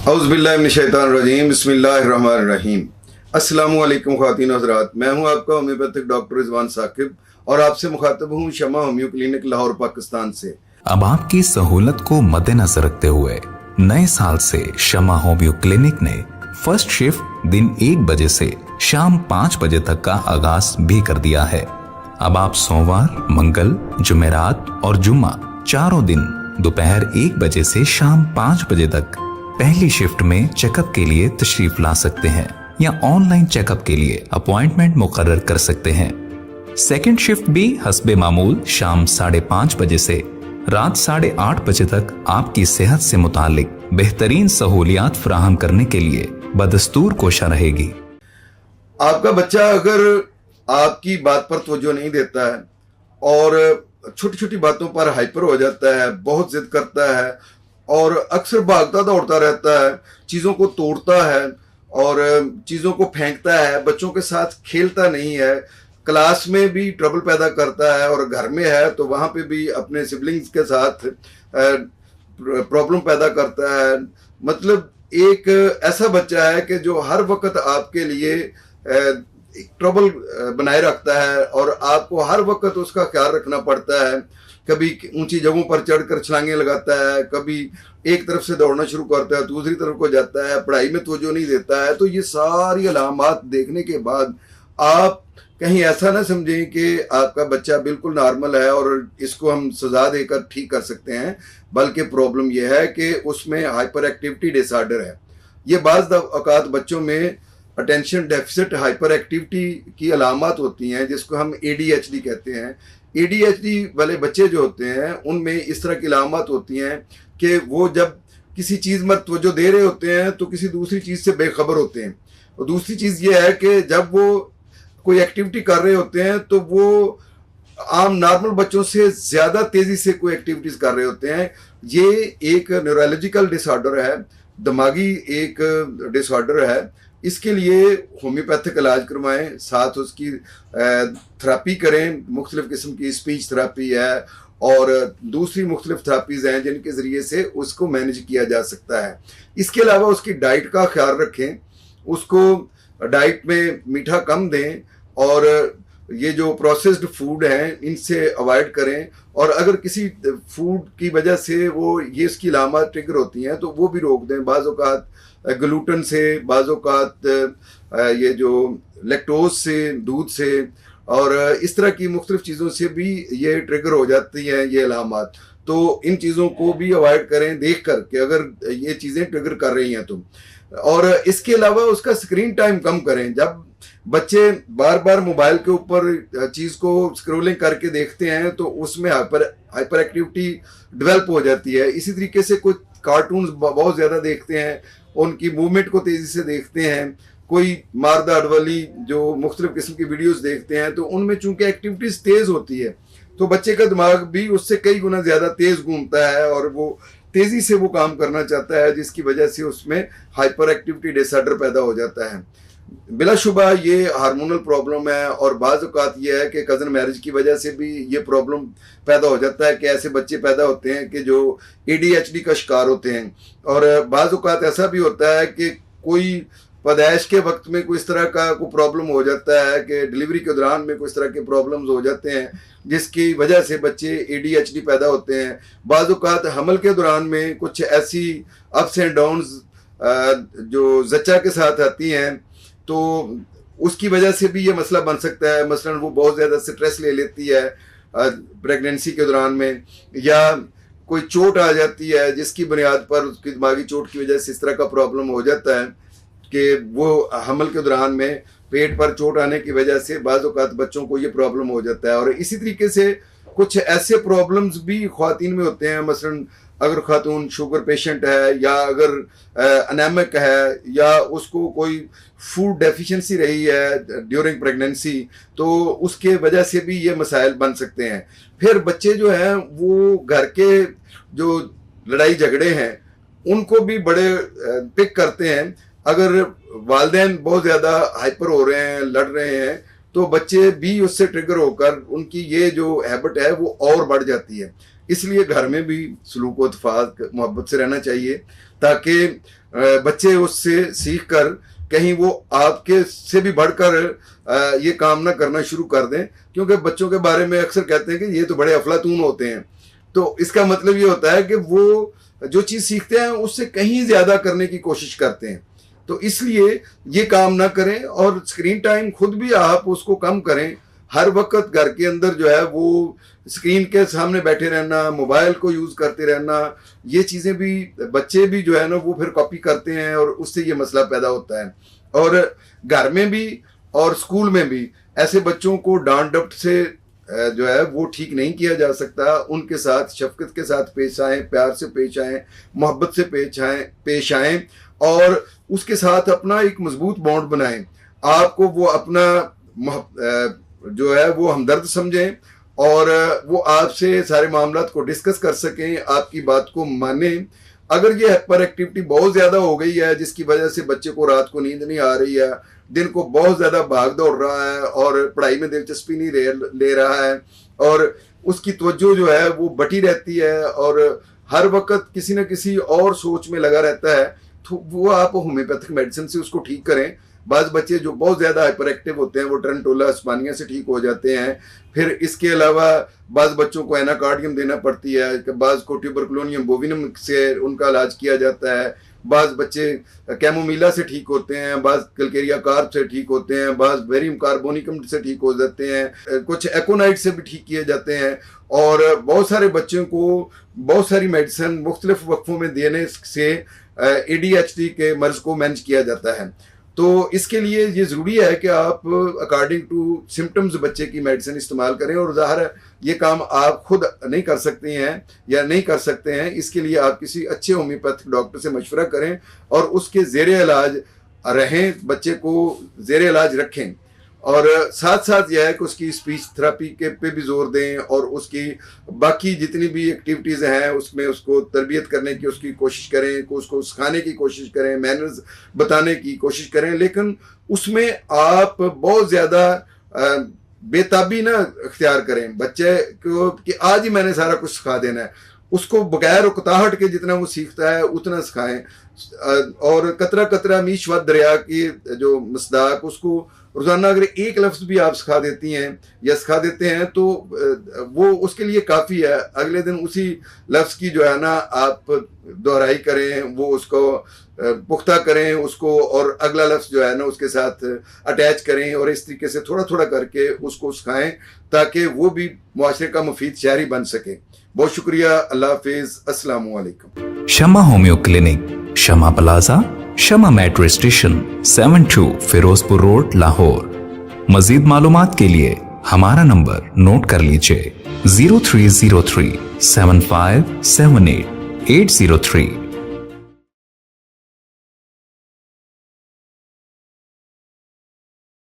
औज़ुबिल्लाहिमिनश्शैतानिर्रजीम बिस्मिल्लाहिर्रहमानिर्रहीम। अस्सलामु अलैकुम ख़वातीन हज़रात, मैं हूं आपका होम्योपैथिक डॉक्टर रिजवान साकिब और आपसे मुखातब हूं शमा होम्यो क्लिनिक लाहौर पाकिस्तान से। अब आपकी सहूलत को मद्देनजर रखते हुए नए साल से शमा होम्यो क्लिनिक ने फर्स्ट शिफ्ट दिन 1 बजे से शाम 5 बजे तक का आगाज भी कर दिया है। अब आप सोमवार, मंगल, जुमेरात और जुम्मा चारों दिन दोपहर 1 बजे से शाम 5 बजे तक पहली शिफ्ट में चेकअप के लिए तशरीफ ला सकते हैं या ऑनलाइन चेकअप के लिए अपॉइंटमेंट मुकर्रर कर सकते हैं। सेकंड शिफ्ट भी हस्बे मामूल शाम 5:30 बजे से रात 8:30 बजे तक आपकी सेहत से मुतालिक बेहतरीन सहूलियात फराहम करने के लिए बदस्तूर कोशा रहेगी। आपका बच्चा अगर आपकी बात पर तवज्जो नहीं देता है और छोटी छोटी बातों पर हाइपर हो जाता है, बहुत जिद करता है और अक्सर भागता दौड़ता रहता है, चीज़ों को तोड़ता है और चीज़ों को फेंकता है, बच्चों के साथ खेलता नहीं है, क्लास में भी ट्रबल पैदा करता है और घर में है तो वहाँ पे भी अपने सिबलिंग्स के साथ प्रॉब्लम पैदा करता है। मतलब एक ऐसा बच्चा है कि जो हर वक्त आपके लिए ट्रबल बनाए रखता है और आपको हर वक्त उसका ख्याल रखना पड़ता है। कभी ऊंची जगहों पर चढ़कर छलांगे लगाता है, कभी एक तरफ से दौड़ना शुरू करता है, दूसरी तरफ को जाता है, पढ़ाई में तवज्जो नहीं देता है। तो ये सारी अलामात देखने के बाद आप कहीं ऐसा ना समझें कि आपका बच्चा बिल्कुल नॉर्मल है और इसको हम सजा देकर ठीक कर सकते हैं, बल्कि प्रॉब्लम यह है कि उसमें हाइपर एक्टिविटी डिसऑर्डर है। ये बाज़ औक़ात बच्चों में अटेंशन डेफिसिट हाइपर एक्टिविटी की अलामत होती हैं, जिसको हम ADHD कहते हैं। ADHD वाले बच्चे जो होते हैं उनमें इस तरह की अलामत होती हैं कि वो जब किसी चीज़ में तवज्जो दे रहे होते हैं तो किसी दूसरी चीज़ से बेखबर होते हैं। और दूसरी चीज़ ये है कि जब वो कोई एक्टिविटी कर रहे होते हैं तो वो आम नॉर्मल बच्चों से ज़्यादा तेज़ी से कोई एक्टिविटीज़ कर रहे होते हैं। ये एक न्यूरोलॉजिकल डिसऑर्डर है, दिमागी एक डिसऑर्डर है। इसके लिए होम्योपैथिक इलाज करवाएं, साथ उसकी थेरापी करें। मुख्तलिफ़ किस्म की स्पीच थेरापी है और दूसरी मुख्तलिफ थेरापीज़ हैं जिनके ज़रिए से उसको मैनेज किया जा सकता है। इसके अलावा उसकी डाइट का ख्याल रखें, उसको डाइट में मीठा कम दें और ये जो प्रोसेस्ड फूड हैं इनसे अवॉइड करें। और अगर किसी फूड की वजह से वो ये इसकी अलामत ट्रिगर होती हैं तो वो भी रोक दें। बाज़ औक़ात ग्लूटन से, बाज़ औक़ात ये जो लैक्टोज से, दूध से और इस तरह की मुख्तलिफ चीज़ों से भी ये ट्रिगर हो जाती हैं ये अलामत। तो इन चीज़ों को भी अवॉइड करें देख कर कि अगर ये चीज़ें ट्रिगर कर रही हैं तो। और इसके अलावा उसका स्क्रीन टाइम कम करें। जब बच्चे बार बार मोबाइल के ऊपर चीज़ को स्क्रोलिंग करके देखते हैं तो उसमें हाइपर एक्टिविटी डेवलप हो जाती है। इसी तरीके से कुछ कार्टून्स बहुत ज़्यादा देखते हैं, उनकी मूवमेंट को तेज़ी से देखते हैं, कोई मारदाड़ वाली जो मुख्तलिफ किस्म की वीडियोस देखते हैं तो उनमें चूंकि एक्टिविटीज़ तेज़ होती है तो बच्चे का दिमाग भी उससे कई गुना ज़्यादा तेज़ घूमता है और वो तेज़ी से वो काम करना चाहता है, जिसकी वजह से उसमें हाइपर एक्टिविटी डिसऑर्डर पैदा हो जाता है। बिलाशुबा ये हार्मोनल प्रॉब्लम है और बाज़ औक़ात ये है कि कज़न मैरिज की वजह से भी ये प्रॉब्लम पैदा हो जाता है कि ऐसे बच्चे पैदा होते हैं कि जो ADHD का शिकार होते हैं। और बाज़ औक़ात ऐसा भी होता है कि कोई पैदाइश के वक्त में कोई इस तरह का कोई प्रॉब्लम हो जाता है कि डिलीवरी के दौरान में कोई इस तरह के प्रॉब्लम्स हो जाते हैं जिसकी वजह से बच्चे ADHD पैदा होते हैं। बाज़ औक़ात हमल के दौरान में कुछ ऐसी अप्स एंड डाउन्स जो ज़च्चा के साथ आती हैं तो उसकी वजह से भी ये मसला बन सकता है। मसलन वो बहुत ज़्यादा स्ट्रेस ले लेती है प्रेगनेंसी के दौरान में, या कोई चोट आ जाती है जिसकी बुनियाद पर उसकी दिमागी चोट की वजह से इस तरह का प्रॉब्लम हो जाता है कि वो हमल के दौरान में पेट पर चोट आने की वजह से बाज़ औक़ात बच्चों को ये प्रॉब्लम हो जाता है। और इसी तरीके से कुछ ऐसे प्रॉब्लम्स भी ख़वातीन में होते हैं, मसलन अगर खातून शुगर पेशेंट है या अगर अनेमिक है या उसको कोई फूड डेफिशिएंसी रही है ड्यूरिंग प्रेगनेंसी तो उसके वजह से भी ये मसाइल बन सकते हैं। फिर बच्चे जो हैं वो घर के जो लड़ाई झगड़े हैं उनको भी बड़े पिक करते हैं। अगर वालिदैन बहुत ज़्यादा हाइपर हो रहे हैं, लड़ रहे हैं, तो बच्चे भी उससे ट्रिगर होकर उनकी ये जो हैबिट है वो और बढ़ जाती है। इसलिए घर में भी सलूक व इत्तेफाक मोहब्बत से रहना चाहिए ताकि बच्चे उससे सीख कर कहीं वो आपके से भी बढ़कर ये काम ना करना शुरू कर दें, क्योंकि बच्चों के बारे में अक्सर कहते हैं कि ये तो बड़े अफलातून होते हैं। तो इसका मतलब ये होता है कि वो जो चीज़ सीखते हैं उससे कहीं ज़्यादा करने की कोशिश करते हैं। तो इसलिए ये काम ना करें, और स्क्रीन टाइम खुद भी आप उसको कम करें। हर वक्त घर के अंदर जो है वो स्क्रीन के सामने बैठे रहना, मोबाइल को यूज़ करते रहना, ये चीज़ें भी बच्चे भी जो है ना वो फिर कॉपी करते हैं और उससे ये मसला पैदा होता है। और घर में भी और स्कूल में भी ऐसे बच्चों को डांट डपट से जो है वो ठीक नहीं किया जा सकता। उनके साथ शफकत के साथ पेश आएँ, प्यार से पेश आएँ, मोहब्बत से पेश आएँ और उसके साथ अपना एक मजबूत बॉन्ड बनाएं। आपको वो अपना जो है वो हमदर्द समझें और वो आपसे सारे मामलात को डिस्कस कर सकें, आपकी बात को मानें। अगर ये हाइपर एक्टिविटी बहुत ज़्यादा हो गई है जिसकी वजह से बच्चे को रात को नींद नहीं आ रही है, दिन को बहुत ज़्यादा भाग दौड़ रहा है और पढ़ाई में दिलचस्पी नहीं ले रहा है और उसकी तवज्जो जो है वो बटी रहती है और हर वक्त किसी न किसी और सोच में लगा रहता है, तो वो आप होम्योपैथिक मेडिसिन से उसको ठीक करें। बाज़ बच्चे जो बहुत ज़्यादा हाइपर एक्टिव होते हैं वो टरंटोला अस्मानिया से ठीक हो जाते हैं। फिर इसके अलावा बाज़ बच्चों को एनाकार्डियम देना पड़ती है, बाज़ को ट्यूबरकुलोनियम बोविनम से उनका इलाज किया जाता है, बाज़ बच्चे कैमोमिला से ठीक होते हैं, बाज़ कलकेरिया कार्ब से ठीक होते हैं, बाज़ बेरियम कार्बोनिकम से ठीक हो जाते हैं, कुछ एकोनाइट से भी ठीक किए जाते हैं। और बहुत सारे बच्चों को बहुत सारी मेडिसिन मुख्तलिफ वक्फों में देने से ADHD के मर्ज़ को मैनेज किया जाता है। तो इसके लिए ये ज़रूरी है कि आप अकॉर्डिंग टू सिम्टम्स बच्चे की मेडिसिन इस्तेमाल करें, और ज़ाहिर है ये काम आप खुद नहीं कर सकते हैं या नहीं कर सकते हैं। इसके लिए आप किसी अच्छे होम्योपैथिक डॉक्टर से मशवरा करें और उसके ज़ेरे इलाज रहें, बच्चे को ज़ेरे इलाज रखें। और साथ साथ यह है कि उसकी स्पीच थेरेपी के पे भी जोर दें और उसकी बाकी जितनी भी एक्टिविटीज़ हैं उसमें उसको तरबियत करने की उसकी कोशिश करें, को उसको सिखाने की कोशिश करें, मैनर्स बताने की कोशिश करें। लेकिन उसमें आप बहुत ज़्यादा बेताबी ना इख्तियार करें बच्चे को कि आज ही मैंने सारा कुछ सिखा देना है। उसको बगैर उकताहट के जितना वो सीखता है उतना सिखाएं। और कतरा कतरा मीश व दरिया की जो मसदाक, उसको रोज़ाना अगर एक लफ्ज़ भी आप सिखा देती हैं या सिखा देते हैं तो वो उसके लिए काफ़ी है। अगले दिन उसी लफ्ज़ की जो है ना आप दोहराई करें, वो उसको पुख्ता करें उसको, और अगला लफ्ज़ जो है ना उसके साथ अटैच करें और इस तरीके से थोड़ा थोड़ा करके उसको सिखाएं ताकि वो भी मुआशरे का मुफीद शहरी बन सके। बहुत शुक्रिया। अल्लाह हाफिज़। अस्सलामु अलैकुम। Shama homeo clinic, Shama plaza, Shama metro station, 72 Ferozepur road, Lahore. मजीद मालूमात के लिए हमारा नंबर नोट कर लीजिए 0303 7578 803।